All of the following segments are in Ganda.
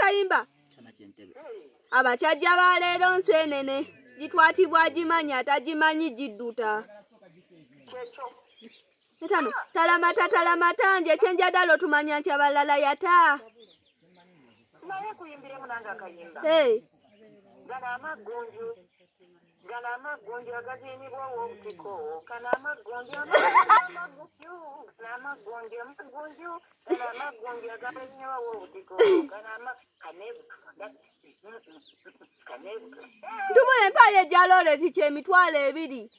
Matayimba abachajja baleero nsenene gitwatibwa gimanyi atagimanyi gidduta etano talamata nje kyenjadala otumanya nti abalala yata naye kuyimbire munanga akayimba gana amagonjo agaziinibwa w'obutiko kana amagonjo agaziinibwa w'obutiko ntubula empaayo ejjalole ti kyemitwalo 2.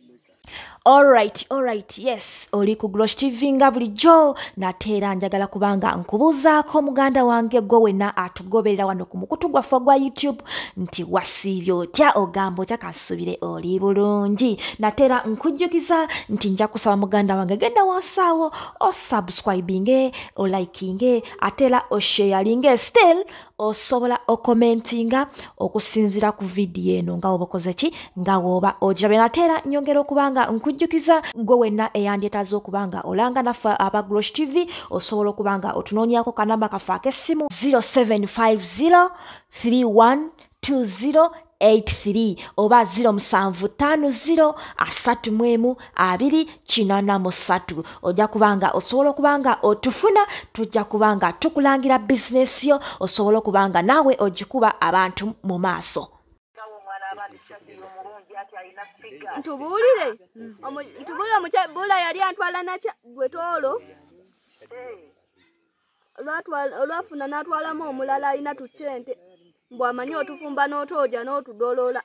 Alright, yes. Oli ku Glosh TV nga bulijjo nateera njagala kubanga nkubuzaako muganda wange gwe wenna atugoberera wano ku mukutu gwaffe gwa YouTube nti wasiibye otya ogambo otya kasubire oli bulungi. Nateera nkujjukiza nti nja kusaba muganda wange genda wansaawo osubscribinge olikinge ateera osharinge still osobola okomentinga okusinzira ku video eno nga woba okoze ki nga woba ojabe. Nateera nyongera okubanga nkujjukiza gwe wenna eyandyetaaze okubanga olanga naffe aba Glosh TV osobola okubanga otunoonyako kanamba kaffe ak'essimu 0750312083 oba 0750312083 ojja kubanga osobola okubanga otufuna tujja kubanga tukulangira bizinesi yo osobola okubanga naawe ogikuba abantu mu maaso. Ntubuulire omukyabula yali antwala nakya gwetoolo olwafuna n'atwalamu omulala alina tukyente mbw'amanyi otufumba n'otooja n'otudolola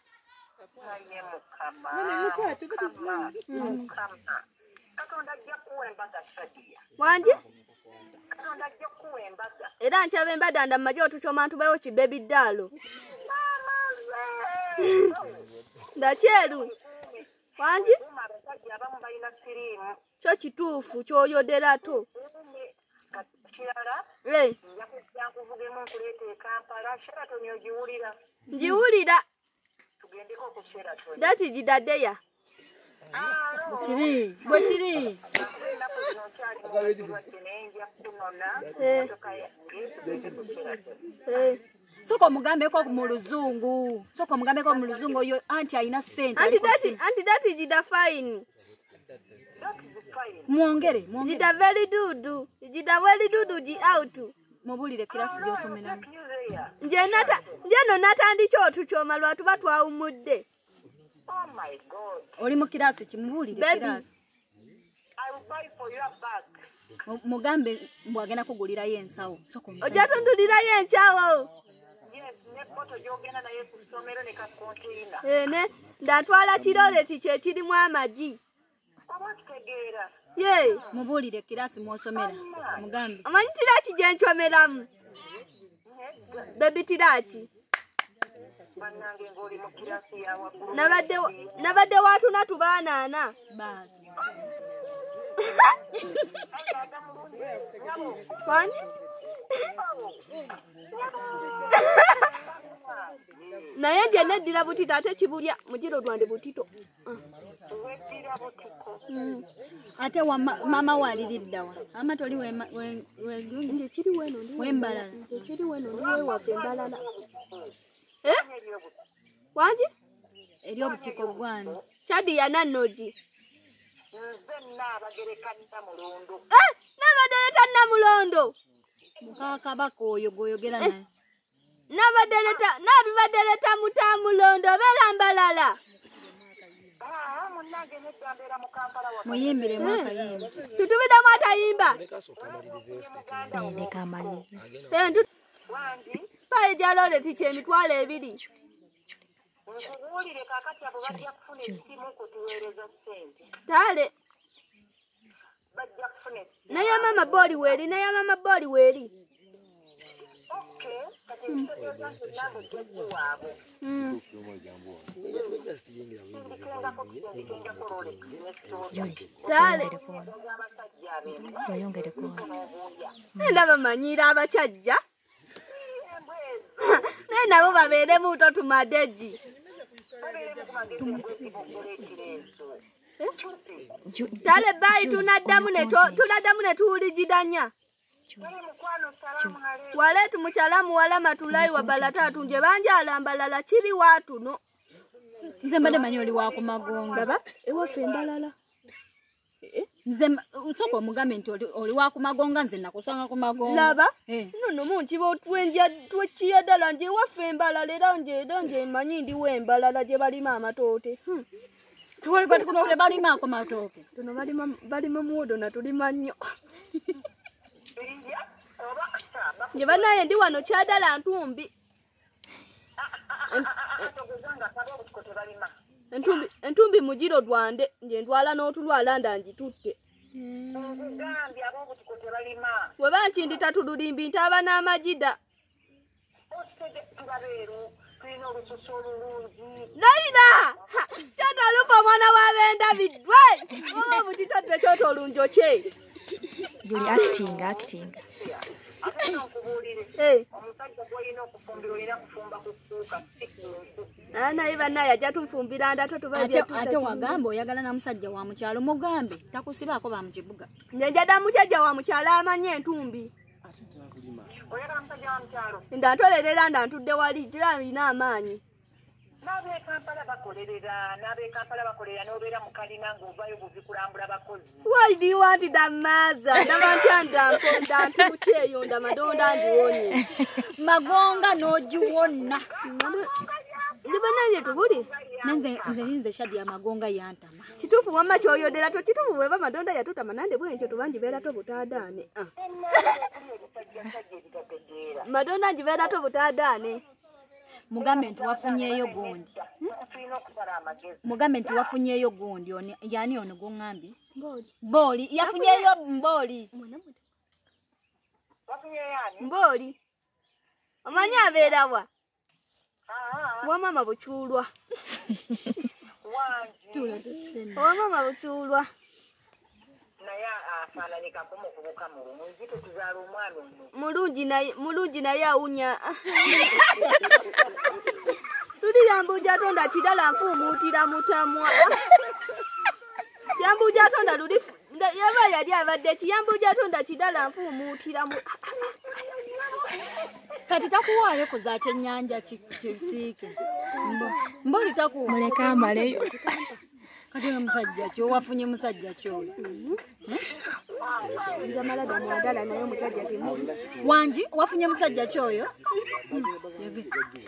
wangi era nkyaba embadanda mu maje otukyoma ntubayo kibebi ddaalo ndakyeru wangi kyo kituufu kyoyoderato njiwulira dasi gidaddeya bwekiri Soko mugambeko mu luzungu. Oyo anti alina ssente. Anti dati jida fine. Mwongere. Jida very dudu ji out. Mubulire kirasi byosomera. Nje no natandika otukyoma lwatu batwawumudde. Oh my God. Oli mu kirasi kimubulire kirasi. I will buy for your bag. Mugambe mbwagenda kugulira yensawo. Soko muzanyo. Ojatundulira yensawo. Ne ndatwala kiroleti kye kirimu amagi. Ye mubulire kirasi mwosomera mugambe. Amanyi tiraki gye nchomeramu. Baby tiraki. Nabadde watu natubaanaana. Basi. Wangi? Naye nje neddira butito ate kibulya mujiro dwande butito. Ate wa mama waliriddawa. Ama toli nje kiri weno ndi wembalala. Nje kiri weno ndi waffe mbalala. Wangi? Eri obutiko bwani. Chadi ya nanoji. Nabadeleta namulondo. Mukakabako oyo goyogera naye. Nabadeleta mutamulondo belambalala. Muyimbire mwakayimba. Tutubida mwatayimba. Ndeka amali. Paye jalole tiche emitwalo 2. Nkubuulire kakati abo bajja kufuna essimu kutuweereza ssente. Tale. Bajja kufuna essimu. Naye mama boli weri. Okay, kati nsobola nange ojjajja waabwe. Tale. Ndaba manyira abachajja. Naye nabo babeere muto tumadeji. Tale bayi tunaddamu ne tuwuligidanya. Muli mukwano salamu alaykum. Waletu mukyalamu wala matulayi wa balatatu nje banjala mbalala kiri watu no. Nze mbadde manyi oli wa ku Magonga. Baba ewaffe embalala. Nze usoko mugambe nti oli wa ku Magonga nze nakusanga ku Magonga. Laba nono munti botwenja twekiyadala nje ewaffe embalala era nje manyi ndiwo embalala gye balima amatoote. Tuwali kwati kuno ole balima ako matooke. Tono balima muwodo na tulima nnyo. Nje banaye ndi wano kyadala Ntumbi. Entumbi mujiro dwande nje ndwala n'otulwala ndangitutte. We banki ndi tatululimbi ntaba n'amagida. Naina! Kyatalupa mwana wa benda bidwe! Oba butitadde kyoto olunjo kye. Yuli acting. Naye bannaye ajja tunfumbira ndata tubaye ate wagamba oyagala na musajja wa mukyalo mugambe takusibaako ba mu kibuga. Nje njagala musajja wa mukyalo amanyi Entumbi. Oyagala musajja wa mukyalo? Ndantolerera ndantudde wali alina amaanyi. N'ab'e Kampala bakolerera n'obeera mu kalina ng'ovaayo buzikulambula bakozi. Why do you want damaza? Ndabantya ndantukyeyo ndamadonda ndiwonye. Magonga n'ogiwonna. Nje bannange tubuli. Nze shadi ya Magonga yantama. Kituufu wamma kyoyodera to kituufu bweba madonda yatutama nande bwenkyo tubanjibeera to butaadaane. Madonda njibeera to butaadaane. Mugambe nti wafunyeeyo gundi. Mugambe nti wafunyeeyo gundi yani ono gongambye. Mboli yafunyeeyo Mboli. Mboli. Omanyi abeera wa? Wa mama Bukyulwa. Mama Bukyulwa. Naye afaananyika kumukubuka mulungi tuzaala omwana mulungi naye awunya. Luli yambuja tonda kidala nfuumuutira mutamwa. Yambuja tonda luli yaba yali abadde kiyambuja tonda kidala nfuumuutira mu. Kati takuwaayo ku za kyennyanja kisiike. Mboli takuwa. Muleka amaleyo. Kati omusajja kyo wafunye musajja kyo. Njamala da mwadala naye omusajja temuli. Wanji wafunye musajja kyoyo?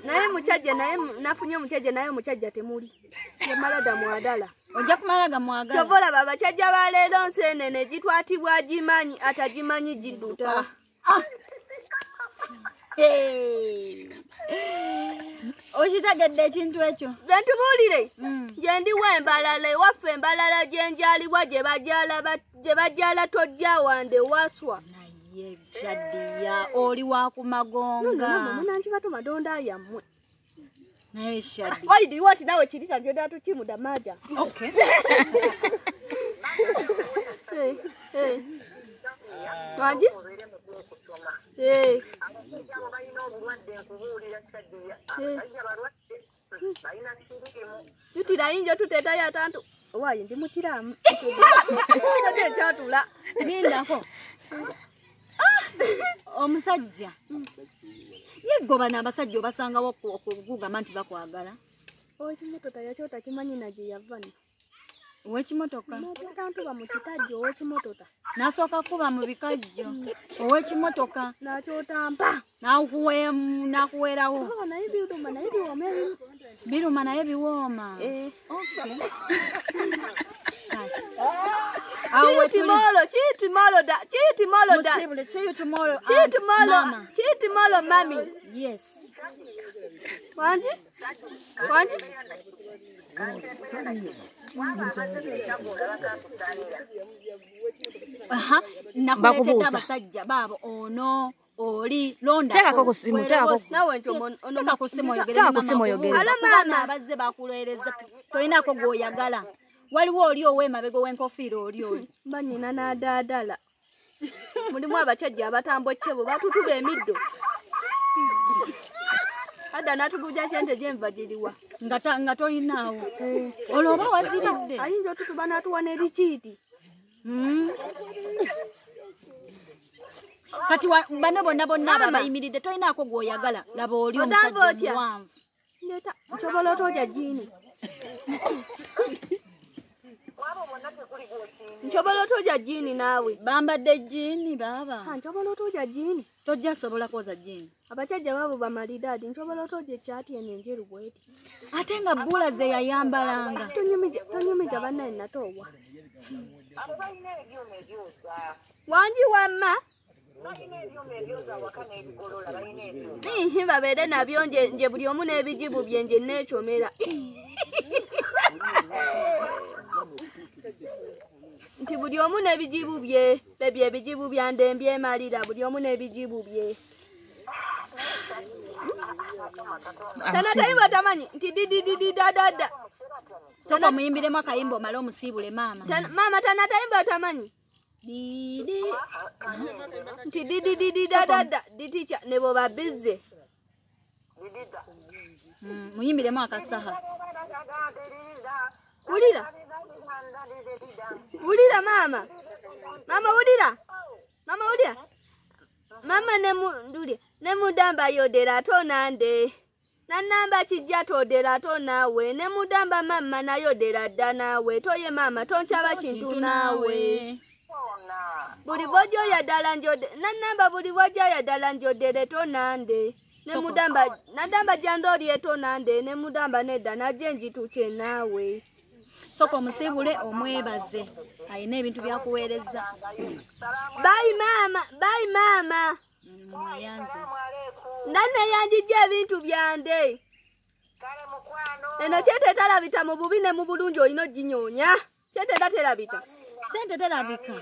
Naye musajja naye nafunye omusajja naye omusajja temuli. Njamala da mwadala. Ojja kumalaga mwagala. Kyovola baba kyajja baleero nseenene gitwatibwa gimanyi atagimanyi gidduta. Okitegedde ekintu ekyo? Bentubuulire. Nje ndiwo embalala ewaffe embalala gyenjalibwa gye bajala tojja wande waswa. Naye Shadiya oli wa ku Magonga. Munankibato madonda yammwe. Naye Shadi. Why do you want nawe kirita njodera tukimuda maja? Okay. Wanji? Tutira injo tuteta ya tantu. Wayi ndi mukiramu. Nde kyatula. Nindako. Omusajja. Yegoba n'abasajja obasangawo okugugamba nti bakwagala. Ow'ekimotoka yakyota kimanyi naje yavani. Ow'ekimotoka? Tantu ba mu kitajjo ow'ekimotoka. Nasooka kuba mu bikajjo. Ow'ekimotoka? Nakyota mpa. Nakuweerawo. Naye biruma naye biwooma. Biruma naye biwooma. Okay. Tomorrow da. See you tomorrow. Tomorrow, mommy. Yes. Wanji? Nakuleetedde abasajja baabo ono oli londa. Tekako ku simu, nawe nti ono ku simu oyogere. Ala mama abazze bakuleereza toyinaako gw'oyagala. Waliwo oli ow'emabega w'enkofiira oli. Banyina n'adaadala. Mulimu abakajja abatambwa batutuba emiddo. Ada natubuja kyente gyenva giriwa. Nga tolinaawo. Olwo oba waziridde. Ayinza otutuba n'atuwa n'erikiiti. kati bano bonna babayimiridde toyinaako gw'oyagala laba oli omusajja omuwanvu ndeta nsobola otoja jini nsobola otoja jini naawe bambadde jini baba nsobola otoja jini tojja sobola kwoza jini abacajja babo bamalidaadi nsobola otoja ekyati eno enjeru bweti ate nga bbula ze yayambalanga tonyumija bannaye natoowa wangi wamma babeere nabyo nje buli omu n'ebijibu bye nje neekyomera nti buli omu n'ebijibu bye bebyo ebijibu byande mbyemalira buli omu n'ebijibu bye tanatayimba tamanyi nti dididididadada soka muyimbiremu akayimba omale omusiibule maama maama tanatayimba tamanyi nti dididididadada diticha nebo babize muyimbiremu akasaha ulira mama ulira mama nemudamba yodera tonande nanamba kijja todera tonawe nemudamba mama nayodera dda nawe toye mama tonchaba kintu nawe buli bojo ya dala njode nanamba buli bojo ya dala njodere tonande nemudamba nadamba jandoli etonande nemudamba nedda najenji tuche nawe soko omusiibule omwebaze ayina ebintu byakuweereza bye mama mweyanze nane yanjijja ebintu byande eno kyete talabita mu bubi ne mu bulungi olina oginyonya kyete terabita sente terabika